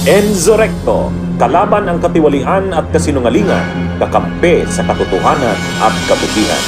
Enzo Recto, kalaban ang katiwalian at kasinungalingan, kakampi sa katotohanan at kabutihan.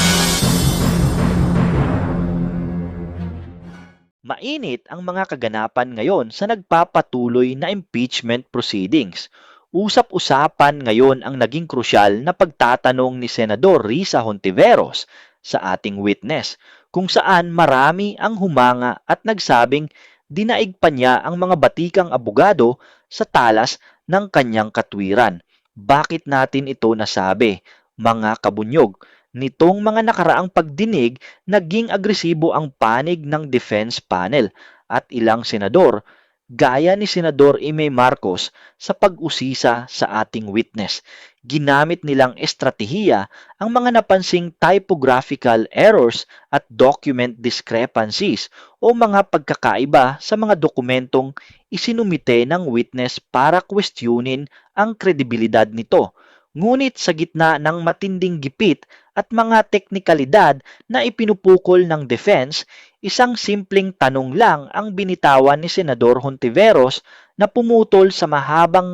Mainit ang mga kaganapan ngayon sa nagpapatuloy na impeachment proceedings. Usap-usapan ngayon ang naging krusyal na pagtatanong ni Senador Risa Hontiveros sa ating witness, kung saan marami ang humanga at nagsabing dinaig pa niya ang mga batikang abogado sa talas ng kanyang katwiran. Bakit natin ito nasabi, mga kabunyog? Nitong mga nakaraang pagdinig, naging agresibo ang panig ng defense panel at ilang senador, gaya ni Senador Imay Marcos sa pag-usisa sa ating witness. Ginamit nilang estratehiya ang mga napansing typographical errors at document discrepancies o mga pagkakaiba sa mga dokumentong isinumite ng witness para questionin ang kredibilidad nito. Ngunit sa gitna ng matinding gipit at mga teknikalidad na ipinupukol ng defense, isang simpleng tanong lang ang binitawan ni Senador Hontiveros na pumutol sa mahabang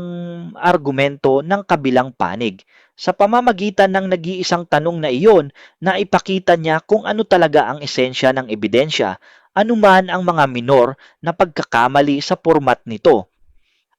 argumento ng kabilang panig. Sa pamamagitan ng nag-iisang tanong na iyon, na ipakita niya kung ano talaga ang esensya ng ebidensya, anuman ang mga minor na pagkakamali sa format nito.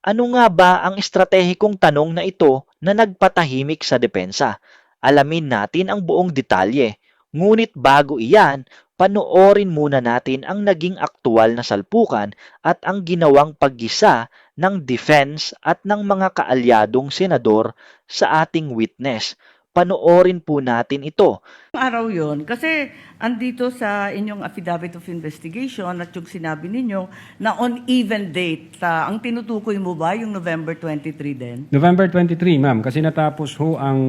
Ano nga ba ang estratehikong tanong na ito na nagpatahimik sa depensa? Alamin natin ang buong detalye. Ngunit bago iyan, panoorin muna natin ang naging aktual na salpukan at ang ginawang paggisa ng defense at ng mga kaalyadong senador sa ating witness. Panoorin po natin ito. Araw yon kasi andito sa inyong affidavit of investigation at yung sinabi ninyo na on even date, ang tinutukoy mo ba yung November 23 din? November 23, ma'am, kasi natapos ho ang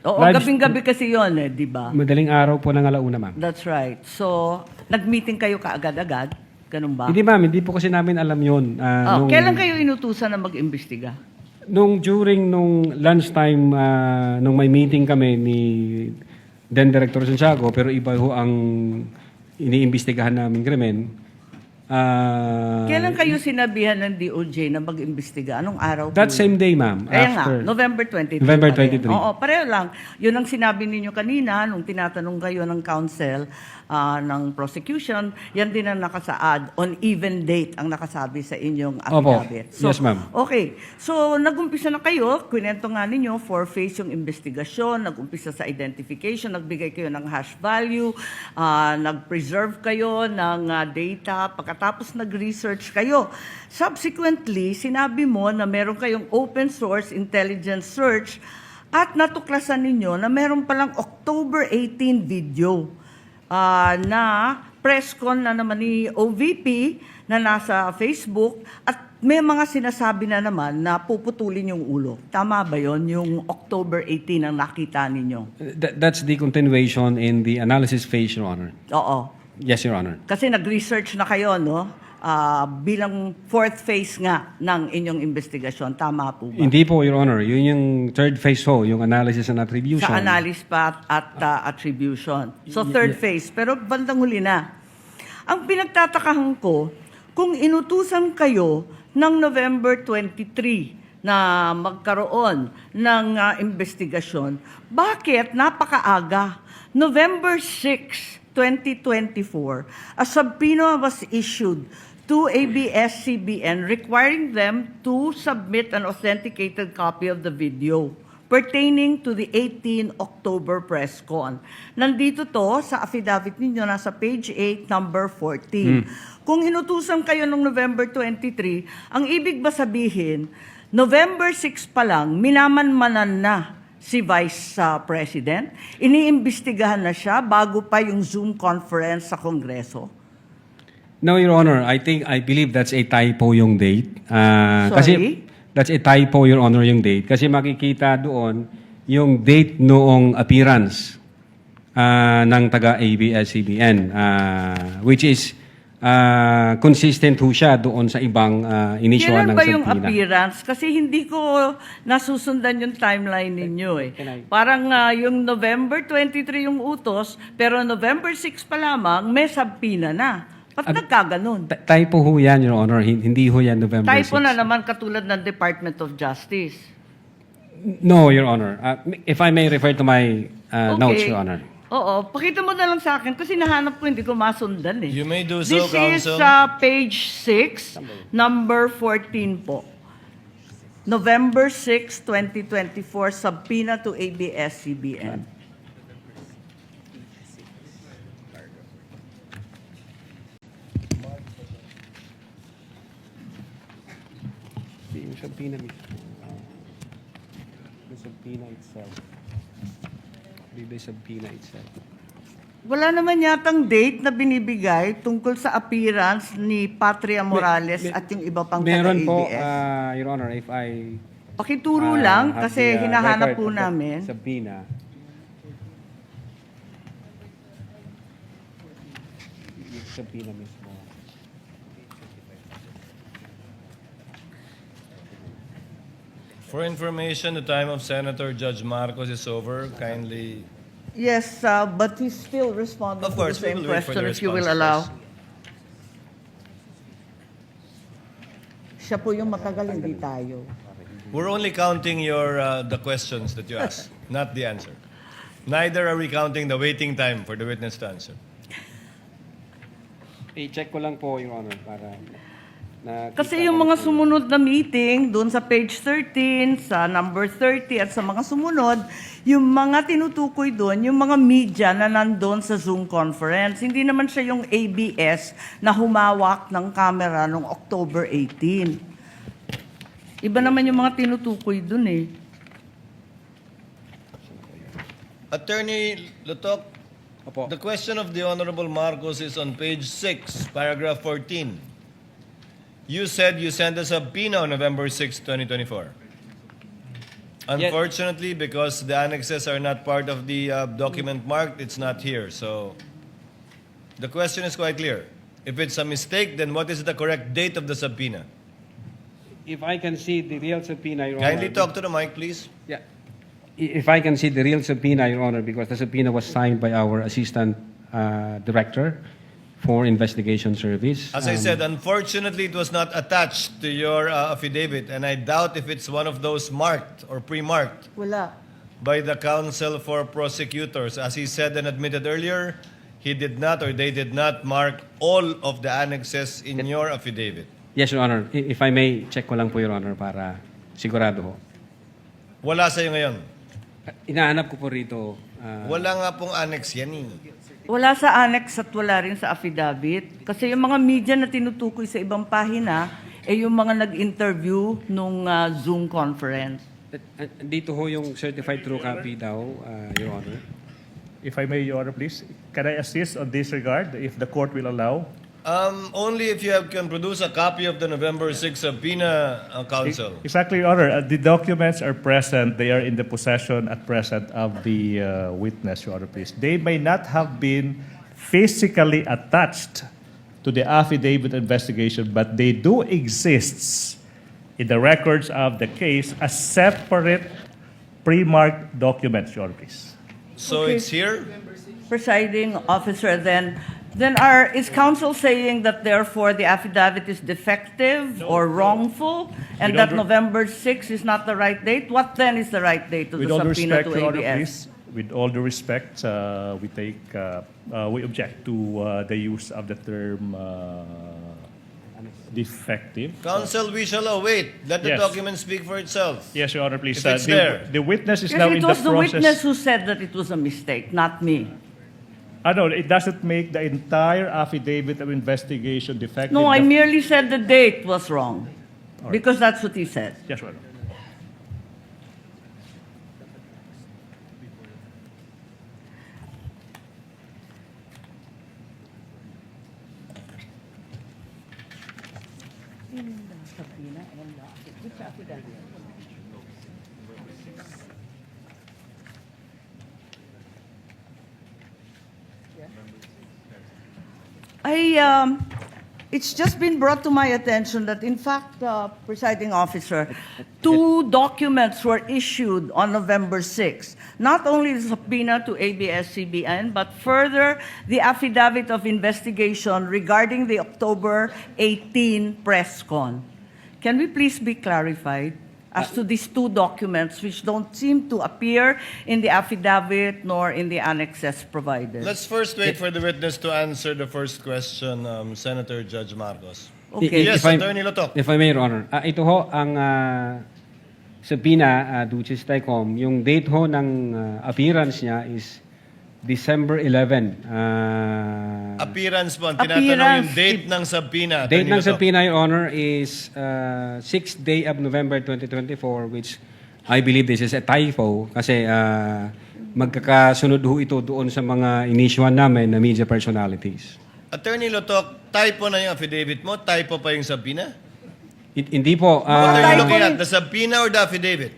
Oo, live- gabing-gabi kasi yon di ba? madaling araw po ng alauna, ma'am. That's right. So, nag-meeting kayo kaagad-agad? Ganun ba? Hindi, ma'am, hindi po kasi namin alam yun. Kailan kayo inutusan na mag-imbestiga? During lunchtime, nung may meeting kami ni then Director Santiago, pero iba ho ang iniimbestigahan namin krimen. Kailan kayo sinabihan ng DOJ na mag-imbestiga? Anong araw po That yun? same day, ma'am. Kaya nga, after November 23. November pa rin. 23. Oo, pareho lang. Yun ang sinabi ninyo kanina nung tinatanong kayo ng counsel ng prosecution. Yan din ang nakasaad. On even date ang nakasabi sa inyong Opo. affidavit. Yes, ma'am. Okay. So, nag-umpisa na kayo. Kwento nga ninyo, four-phase yung investigasyon. Nag-umpisa sa identification. Nagbigay kayo ng hash value. Nag-preserve kayo ng data. Pagkatapos nag-research kayo. Subsequently, sinabi mo na meron kayong open source intelligence search at natuklasan ninyo na meron palang October 18 video na press con na naman ni OVP na nasa Facebook at may mga sinasabi na naman na puputulin yung ulo. Tama ba yon yung October 18 ang nakita ninyo? That's the continuation in the analysis phase, Your Honor. Oo. Yes, Your Honor. Kasi nag-research na kayo, no? Bilang fourth phase nga ng inyong investigasyon. Tama po ba? Hindi po, Your Honor. Yun yung third phase ho, yung analysis and attribution. Sa analysis pa at attribution. So third phase. Pero bandang huli na. Ang pinagtatakahan ko, kung inutusan kayo ng November 23 na magkaroon ng investigasyon, bakit napakaaga? November 6, 2024, a subpoena was issued to ABS-CBN requiring them to submit an authenticated copy of the video pertaining to the 18 October press con. Nandito to sa affidavit ninyo, nasa page 8, number 14. Kung inutusan kayo noong November 23, ang ibig ba sabihin, November 6 pa lang, minamanmanan na si Vice President? Iniimbestigahan na siya bago pa yung Zoom conference sa Kongreso? No, Your Honor. I believe that's a typo yung date. Sorry? Kasi that's a typo, Your Honor, yung date. Kasi makikita doon yung date noong appearance ng taga-ABS-CBN, which is consistent ho siya doon sa ibang initial Kailan ng ba yung subpoena. appearance? Kasi hindi ko nasusundan yung timeline ninyo eh. Parang yung November 23 yung utos, pero November 6 pa lamang may subpoena na. Ba't nagkaganon? Typo ho yan, Your Honor. Hindi ho yan November 6. Typo na naman katulad ng Department of Justice. No, Your Honor. If I may refer to my notes, Your Honor. Oo, pakita mo na lang sa akin kasi nahanap ko, hindi ko masundan eh. You may do so, This is Counsel. page 6, number 14 po. November 6, 2024, subpoena to ABS-CBN. Yung subpoena mismo. The subpoena itself. The subpoena itself. Wala naman yatang date na binibigay tungkol sa appearance ni Patria Morales at yung iba pang Meron po, taga-ABS. Your Honor, if I Pakituro lang have kasi the, hinahanap record po of the namin. subpoena. Yung subpoena mismo. For information, the time of Senator Judge Marcos is over. Kindly. Yes, but he's still responding Of to course, the we same will wait for question the if you will response allow. first. Siya po yung matagal, hindi tayo. We're only counting your the questions that you asked, not the answer. Neither are we counting the waiting time for the witness to answer. I-check ko lang po, Your Honor, para Kasi yung mga sumunod na meeting, doon sa page 13, sa number 30, at sa mga sumunod, yung mga tinutukoy doon, yung mga media na nandun sa Zoom conference. Hindi naman siya yung ABS na humawak ng camera noong October 18. Iba naman yung mga tinutukoy doon eh. Attorney Lutok, Opo. the question of the Honorable Marcos is on page 6, paragraph 14. You said you sent a subpoena on November 6, 2024. Unfortunately, because the annexes are not part of the document marked, it's not here. So the question is quite clear. If it's a mistake, then what is the correct date of the subpoena? If I can see the real subpoena, Your Honor. Kindly talk to the mic, please. Yeah. If I can see the real subpoena, Your Honor, because the subpoena was signed by our Assistant Director for Investigation Service. As I said, unfortunately, it was not attached to your affidavit, and I doubt if it's one of those marked or pre-marked Wala. by the counsel for prosecutors. As he said and admitted earlier, he did not or they did not mark all of the annexes in your affidavit. Yes, Your Honor. If I may, check ko lang po, Your Honor, para sigurado ho. Wala sa'yo ngayon. Inaanap ko po rito. Wala nga pong annex yan eh. Wala sa annex at wala rin sa affidavit. Kasi yung mga media na tinutukoy sa ibang pahina, eh yung mga nag-interview nung Zoom conference. Dito ho yung certified true copy daw, Your Honor. If I may, Your Honor, please, can I assist on this regard, if the court will allow? Only if you can produce a copy of the November 6 subpoena, counsel. Exactly, Your Honor. The documents are present. They are in the possession at present of the witness, Your Honor, please. They may not have been physically attached to the affidavit investigation, but they do exist in the records of the case as separate pre-marked documents, Your Honor, please. So Okay. it's here? Presiding officer, then is counsel saying that therefore the affidavit is defective or wrongful and With that all November 6 is not the right date? What then is the right date to With the all due subpoena respect, to Your Honor, ABS? please, with all due respect, we object to the use of the term defective. Counsel, we shall await. Let the Yes. document speak for itself. Yes, Your Honor, please. If it's there. The witness is Yes, now it in the was the process. witness who said that it was a mistake, not me. No, it doesn't make the entire affidavit of investigation defective. No, I merely said the date was wrong because that's what he said. Yes, Your Honor. it's just been brought to my attention that, in fact, presiding officer, two documents were issued on November 6. Not only the subpoena to ABS-CBN, but further the affidavit of investigation regarding the October 18 press con. Can we please be clarified as to these two documents which don't seem to appear in the affidavit nor in the annexes provided? Let's first wait for the witness to answer the first question, Senator Judge Marcos. Okay. Yes, Attorney Lotok. If I may, Your Honor. Ito ho, ang subpoena, Duces Tycom, yung date ho ng appearance niya is December 11. Appearance po. Ang tinatanong Appearance. yung date ng subpoena. Date Attorney ng Lotok. subpoena, Your Honor, is 6th day of November 2024, which I believe this is a typo kasi magkakasunod ho ito doon sa mga inisyuan namin na media personalities. Attorney Lotok, typo na yung affidavit mo? Typo pa yung subpoena? Hindi po. What are you typo looking rin. at? The subpoena or the affidavit?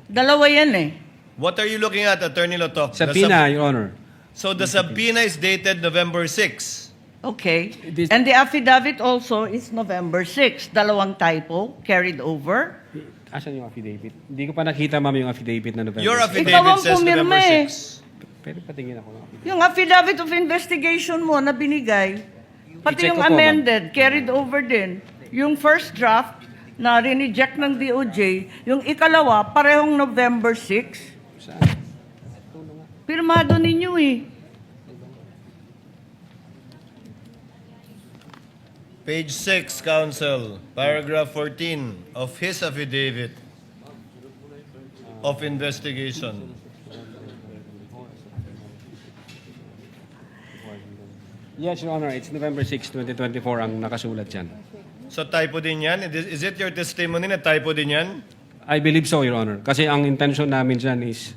Dalawa yan eh. What are you looking at, Attorney Lotok? The subpoena, Your Honor. So the subpoena is dated November 6. Okay. This- And the affidavit also is November 6. Dalawang typo carried over. Asan yung affidavit? Hindi ko pa nakita, ma'am, yung affidavit na November. Your Ikaw affidavit ang says pumirma November eh. 6. Pero patingin ako ng affidavit. Yung affidavit of investigation mo na binigay, pati I-check yung ko po, amended, carried over din. Yung first draft na rineject ng DOJ, yung ikalawa, parehong November 6. Saan? Pirmado ninyo eh. Page 6, Counsel, paragraph 14 of his affidavit of investigation. Yes, Your Honor. It's November 6, 2024 ang nakasulat dyan. So typo din yan? Is it your testimony na typo din yan? I believe so, Your Honor. Kasi ang intention namin dyan is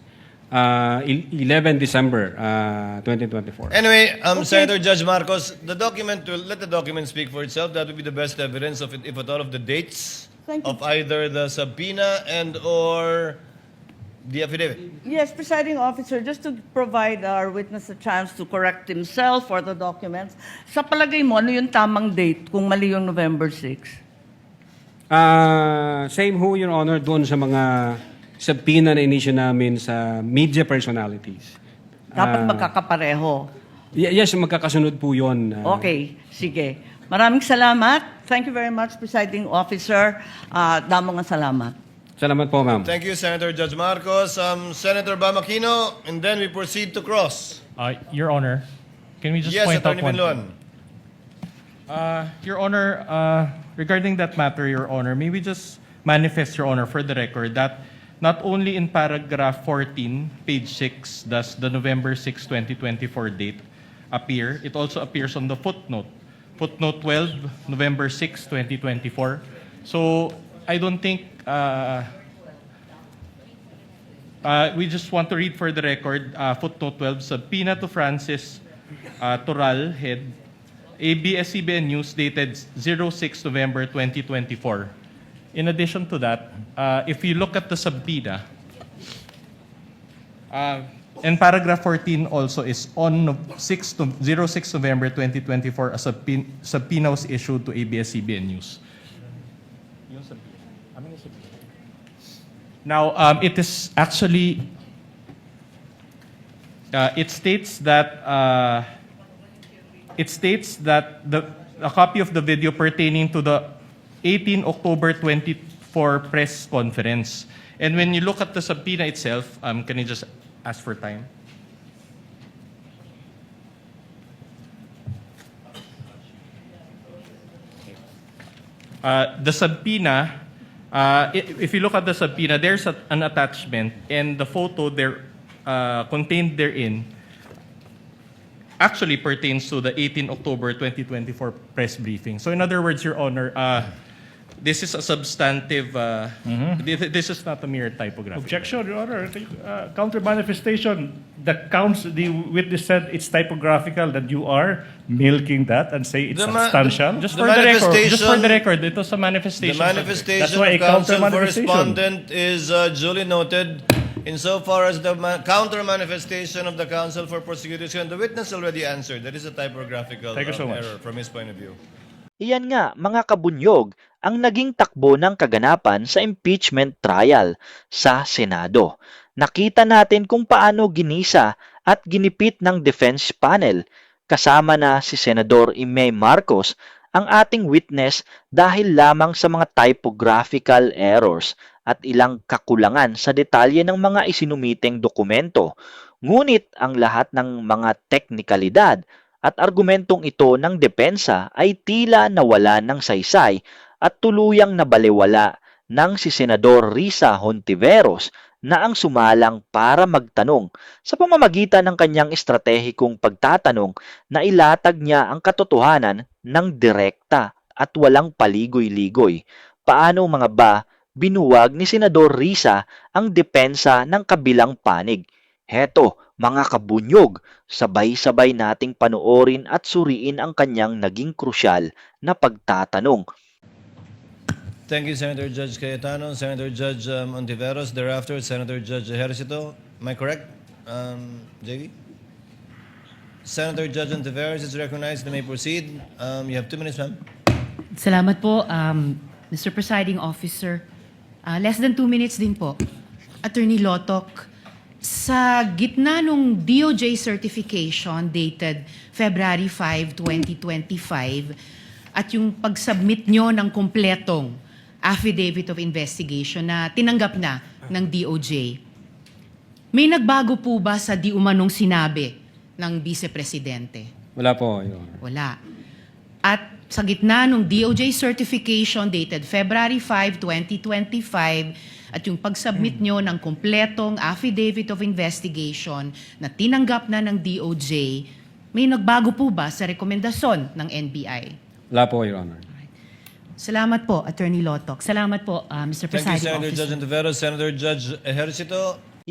11 December 2024. Anyway, Senator Judge Marcos, the document will let the document speak for itself. That would be the best evidence of it, if at all, of the dates Thank you. of either the subpoena and or the affidavit. Yes, presiding officer, just to provide our witness a chance to correct himself or the documents, sa palagay mo, ano yung tamang date kung mali yung November 6? Same ho, Your Honor, doon sa mga subpoena na inisyu namin sa media personalities. Dapat magkakapareho. Yes, magkakasunod po yun. Okay, sige. Maraming salamat. Thank you very much, presiding officer. Damo nga salamat. Salamat po, ma'am. Thank you, Senator Judge Marcos. Senator Bamakino, and then we proceed to cross. Your Honor, can we just Yes, point out Attorney one Binlon. thing? Your Honor, regarding that matter, Your Honor, may we just manifest, Your Honor, for the record, that not only in paragraph 14, page 6, does the November 6, 2024 date appear, it also appears on the footnote. Footnote 12, November 6, 2024. So, I don't think, we just want to read for the record, footnote 12, subpoena to Francis Toral, head, ABS-CBN News, dated 06 November 2024. In addition to that, if you look at the subpoena, and paragraph 14 also is on 06 November 2024, a subpoena was issued to ABS-CBN News. Now, it is actually, it states that a copy of the video pertaining to the 18 October 24 press conference. And when you look at the subpoena itself, can you just ask for time? The subpoena, if you look at the subpoena, there's an attachment, and the photo there contained therein actually pertains to the 18 October 2024 press briefing. So in other words, Your Honor, this is a substantive, this is not a mere typography. Objection, Your Honor. Counter manifestation. The witness said it's typographical, that you are milking that and say it's The ma- substantial. Just The for the record, manifestation- it was a The manifestation. That's manifestation why a of counsel for counter-manifestation. respondent is duly noted. Insofar as the counter manifestation of the counsel for prosecution, the witness already answered. That is a typographical Thank you so much. error from his point of view. Iyan nga, mga kabunyog, ang naging takbo ng kaganapan sa impeachment trial sa Senado. Nakita natin kung paano ginisa at ginipit ng defense panel, kasama na si Senador Imay Marcos, ang ating witness dahil lamang sa mga typographical errors at ilang kakulangan sa detalye ng mga isinumiteng dokumento. Ngunit ang lahat ng mga teknikalidad at argumentong ito ng depensa ay tila nawala ng saysay at tuluyang nabalewala ng si Senador Risa Hontiveros na ang sumalang para magtanong sa pamamagitan ng kanyang estratehikong pagtatanong na ilatag niya ang katotohanan ng direkta at walang paligoy-ligoy. Paano mga ba binuwag ni Senador Risa ang depensa ng kabilang panig? Heto, mga kabunyog, sabay-sabay nating panoorin at suriin ang kanyang naging krusyal na pagtatanong. Thank you, Senator Judge Cayetano, Senator Judge Ontiveros, thereafter Senator Judge Ejercito. Am I correct, JV? Senator Judge Ontiveros is recognized. You may proceed. You have 2 minutes, ma'am. Salamat po, Mr. Presiding Officer. Less than 2 minutes din po. Attorney Lotok, sa gitna nung DOJ certification dated February 5, 2025 at yung pag-submit nyo ng kompletong affidavit of investigation na tinanggap na ng DOJ, may nagbago po ba sa di umanong sinabi ng Vice Presidente? Wala po, Your Honor. Wala. At sa gitna ng DOJ certification dated February 5, 2025 at yung pag-submit nyo ng kompletong affidavit of investigation na tinanggap na ng DOJ, may nagbago po ba sa rekomendasyon ng NBI? Wala po, Your Honor. Salamat po, Attorney Lotok. Salamat po, Mr. Thank you, Presiding Senator Officer. Judge Ontiveros. Senator Judge Ejercito.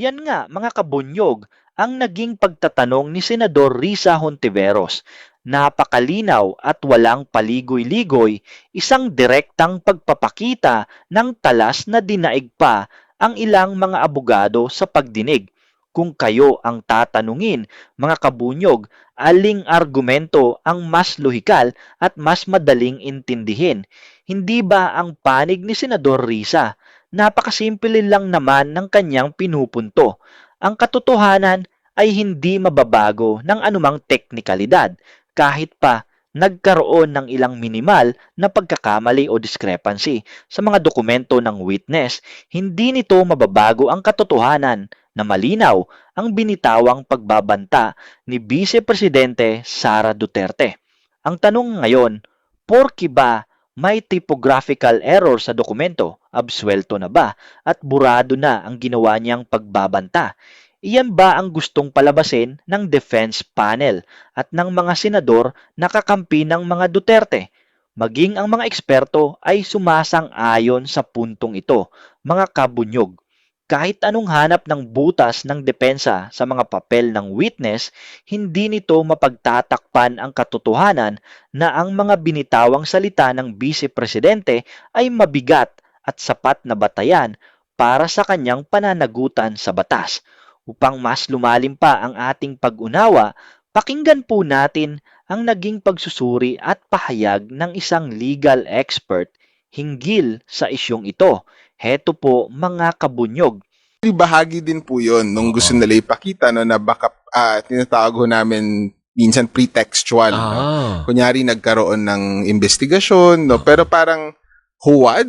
Yan nga, mga kabunyog, ang naging pagtatanong ni Senador Risa Hontiveros. Napakalinaw at walang paligoy-ligoy, isang direktang pagpapakita ng talas na dinaig pa ang ilang mga abogado sa pagdinig. Kung kayo ang tatanungin, mga kabunyog, aling argumento ang mas lohikal at mas madaling intindihin? Hindi ba ang panig ni Senador Risa? Napakasimple lang naman ng kanyang pinupunto. Ang katotohanan ay hindi mababago ng anumang teknikalidad, kahit pa nagkaroon ng ilang minimal na pagkakamali o discrepancy sa mga dokumento ng witness. Hindi nito mababago ang katotohanan na malinaw ang binitawang pagbabanta ni Vice Presidente Sara Duterte. Ang tanong ngayon, porke ba may typographical error sa dokumento, absuelto na ba at burado na ang ginawa niyang pagbabanta? Iyan ba ang gustong palabasin ng defense panel at ng mga senador na kakampi ng mga Duterte? Maging ang mga eksperto ay sumasang-ayon sa puntong ito, mga kabunyog. Kahit anong hanap ng butas ng depensa sa mga papel ng witness, hindi nito mapagtatakpan ang katotohanan na ang mga binitawang salita ng Vice Presidente ay mabigat at sapat na batayan para sa kanyang pananagutan sa batas. Upang mas lumalim pa ang ating pag-unawa, pakinggan po natin ang naging pagsusuri at pahayag ng isang legal expert hinggil sa isyong ito. Heto po, mga kabunyog. Bahagi din po yun nung gusto nila ipakita no, na baka tinatawag ho namin minsan pretextual. No? Kunyari nagkaroon ng investigasyon, no? Pero parang huwad.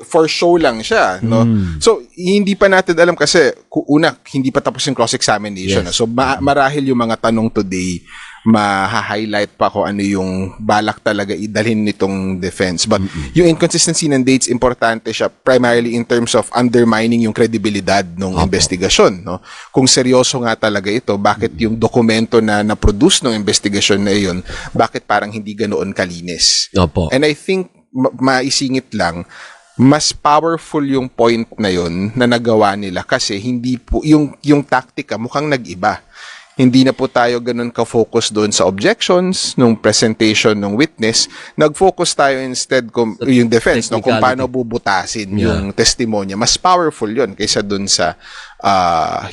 For show lang siya, no? So, hindi pa natin alam kasi, una, hindi pa tapos yung cross-examination. No? So, marahil yung mga tanong today, ma-highlight pa kung ano yung balak talaga idalhin nitong defense. But yung inconsistency ng dates, importante siya primarily in terms of undermining yung kredibilidad ng investigasyon. No? Kung seryoso nga talaga ito, bakit yung dokumento na na-produce ng investigasyon na yun, bakit parang hindi ganoon kalinis? Opo. And I think, maisingit lang, mas powerful yung point na yun na nagawa nila kasi hindi po yung taktika mukhang nag-iba. Hindi na po tayo ganun ka-focus doon sa objections nung presentation ng witness. Nag-focus tayo instead yung defense, no, kung paano bubutasin yung testimonya. Mas powerful yun kaysa doon sa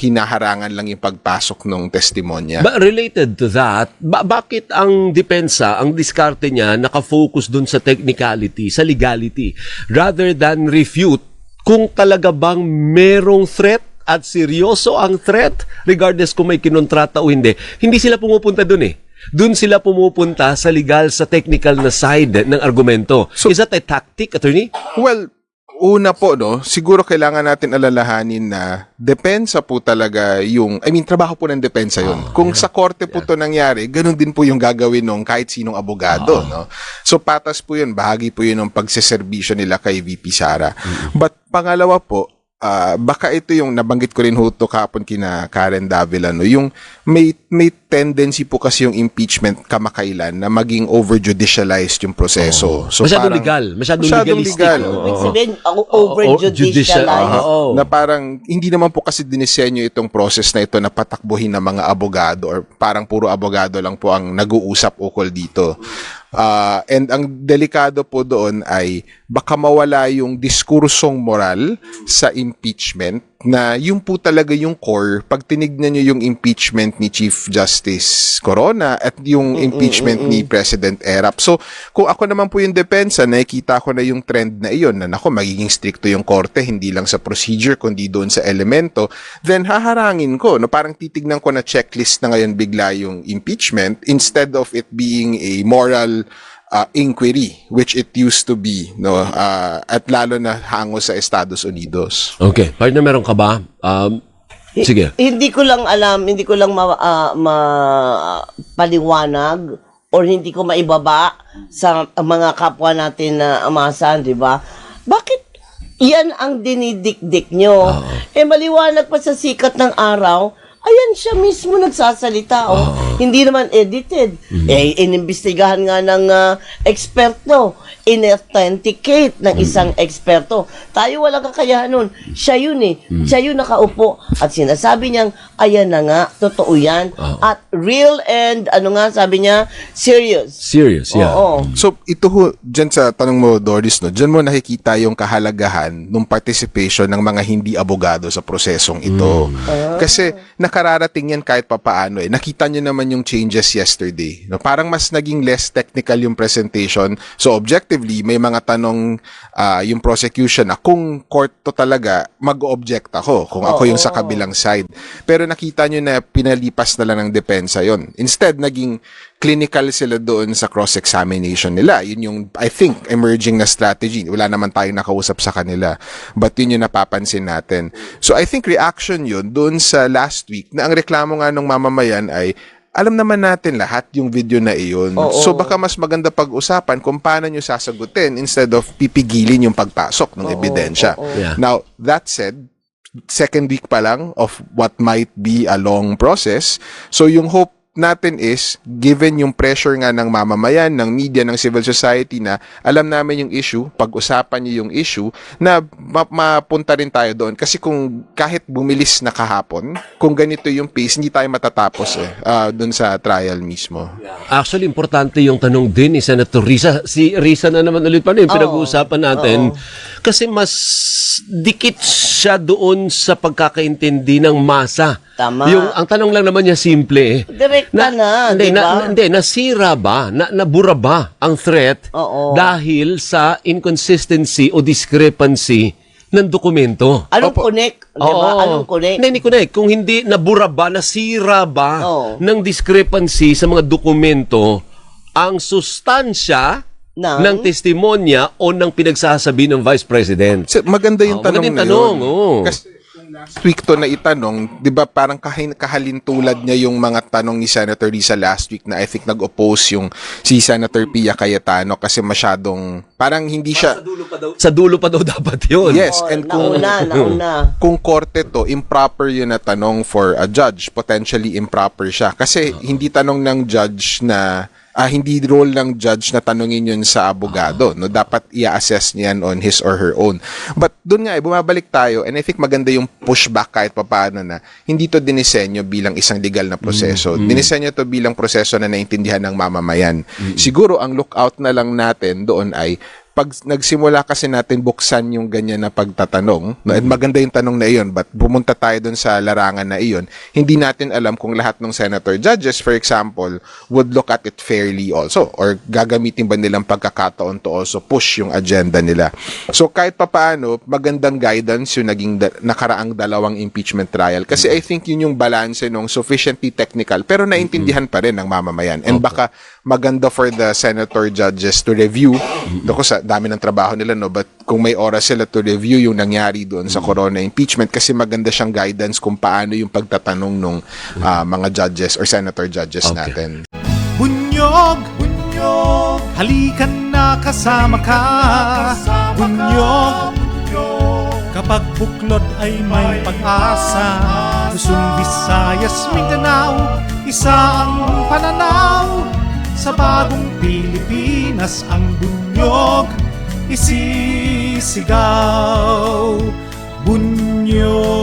hinaharangan lang yung pagpasok ng testimonya. But related to that, bakit ang depensa, ang diskarte niya, nakafocus dun sa technicality, sa legality, rather than refute kung talaga bang merong threat at seryoso ang threat, regardless kung may kinontrata o hindi. Hindi sila pumupunta dun eh. Dun sila pumupunta sa legal, sa technical na side ng argumento. So, is that a tactic, attorney? Well, una po, no, siguro kailangan natin alalahanin na depensa po talaga trabaho po ng depensa yun. Kung sa korte po to nangyari, ganun din po yung gagawin ng kahit sinong abogado, no? So, patas po yun, bahagi po yun ng pagseserbisyo nila kay VP Sara. But pangalawa po, baka ito yung nabanggit ko rin to kahapon kina Karen Davila, no, yung may tendency po kasi yung impeachment kamakailan na maging over-judicialized yung proseso. So Masyadong parang, legal. Masyadong legalistic. Ibig sabihin, over-judicialized. Na parang hindi naman po kasi dinisenyo itong process na ito na patakbuhin ng mga abogado or parang puro abogado lang po ang nag-uusap ukol dito. And ang delikado po doon ay baka mawala yung diskursong moral sa impeachment na yung po talaga yung core pag tinignan nyo yung impeachment ni Chief Justice Corona at yung impeachment ni President Erap. So, kung ako naman po yung depensa, nakikita ko na yung trend na iyon na magiging stricto yung korte, hindi lang sa procedure, kundi doon sa elemento, then haharangin ko. No, parang titignan ko na checklist na ngayon bigla yung impeachment instead of it being a moral inquiry, which it used to be, no, at lalo na hango sa Estados Unidos. Okay. Partner, meron ka ba? Sige. Hindi ko lang alam, hindi ko lang paliwanag or hindi ko maibaba sa mga kapwa natin na amasan, di ba? Bakit yan ang dinidikdik nyo? Maliwanag pa sa sikat ng araw, ayan siya mismo nagsasalita. Hindi naman edited. Inimbestigahan nga ng eksperto. In-authenticate ng isang eksperto. Tayo walang kakayahan nun. Siya yun eh. Siya yun nakaupo. At sinasabi niyang, ayan na nga, totoo yan. At real and, sabi niya, serious. Serious, yeah. Oo. So, ito ho, dyan sa tanong mo, Doris, no, dyan mo nakikita yung kahalagahan ng participation ng mga hindi abogado sa prosesong ito. Kasi, nakararating yan kahit papaano eh. Nakita nyo naman yung changes yesterday. No? Parang mas naging less technical yung presentation. So, objectively, may mga tanong yung prosecution na kung court to talaga, mag-object ako kung ako yung sa kabilang side. Pero nakita nyo na pinalipas na lang ng depensa yon. Instead, naging clinical sila doon sa cross-examination nila. Yun yung, I think, emerging na strategy. Wala naman tayong nakausap sa kanila. But yun yung napapansin natin. So, I think reaction yun doon sa last week na ang reklamo nga ng mamamayan ay alam naman natin lahat yung video na iyon. So, baka mas maganda pag-usapan kung paano nyo sasagutin instead of pipigilin yung pagpasok ng ebidensya. Yeah. Now, that said, second week pa lang of what might be a long process. So, yung hope natin is, given yung pressure nga ng mamamayan, ng media, ng civil society na alam namin yung issue, pag-usapan nyo yung issue, na mapunta rin tayo doon. Kasi kung kahit bumilis na kahapon, kung ganito yung pace, hindi tayo matatapos doon sa trial mismo. Actually, importante yung tanong din ni Senator Risa. Si Risa na naman ulit pa rin, pinag-uusapan natin. Kasi mas dikit siya doon sa pagkakaintindi ng masa. Tama. Ang tanong lang naman niya simple eh. Direkta na, di ba? Nasira ba? Nabura ba ang threat dahil sa inconsistency o discrepancy ng dokumento? Anong connect? Di ba? Anong connect? Hindi connect. Kung hindi nabura ba, nasira ba ng discrepancy sa mga dokumento ang sustansya ng testimonya o ng pinagsasabi ng Vice President? Maganda yung tanong na yun. Oh. Kasi last week to na itanong, di ba parang kahalintulad niya yung mga tanong ni Senator Risa last week na I think nag-oppose yung si Senator Pia Cayetano kasi masyadong, parang hindi siya... Sa dulo pa daw dapat yun. Yes, and nauna. Kung korte to, improper yun na tanong for a judge. Potentially improper siya. Kasi hindi tanong ng judge na hindi role ng judge na tanungin yun sa abogado, no? Dapat i-assess niyan on his or her own. But doon nga, bumabalik tayo, and I think maganda yung pushback kahit papaano na hindi to dinisenyo bilang isang legal na proseso. Dinisenyo to bilang proseso na naintindihan ng mamamayan. Siguro, ang lookout na lang natin doon ay pag nagsimula kasi natin buksan yung ganyan na pagtatanong, no, at maganda yung tanong na iyon, but bumunta tayo dun sa larangan na iyon, hindi natin alam kung lahat ng senator judges, for example, would look at it fairly also, or gagamitin ba nilang pagkakataon to also push yung agenda nila. So kahit papaano, magandang guidance yung naging nakaraang dalawang impeachment trial, kasi I think yun yung balance nung sufficiently technical, pero naintindihan pa rin ng mamamayan. And baka maganda for the senator judges to review, sa dami ng trabaho nila, no, but kung may oras sila to review yung nangyari doon sa corona impeachment, kasi maganda siyang guidance kung paano yung pagtatanong ng mga judges or senator judges natin. Bunyog, bunyog, halikan na kasama ka. Bunyog, kapag buklod ay may pag-asa. Luzon, Visayas, Mindanao, isa ang pananaw. Sa bagong Pilipinas ang bunyog isisigaw. Bunyog.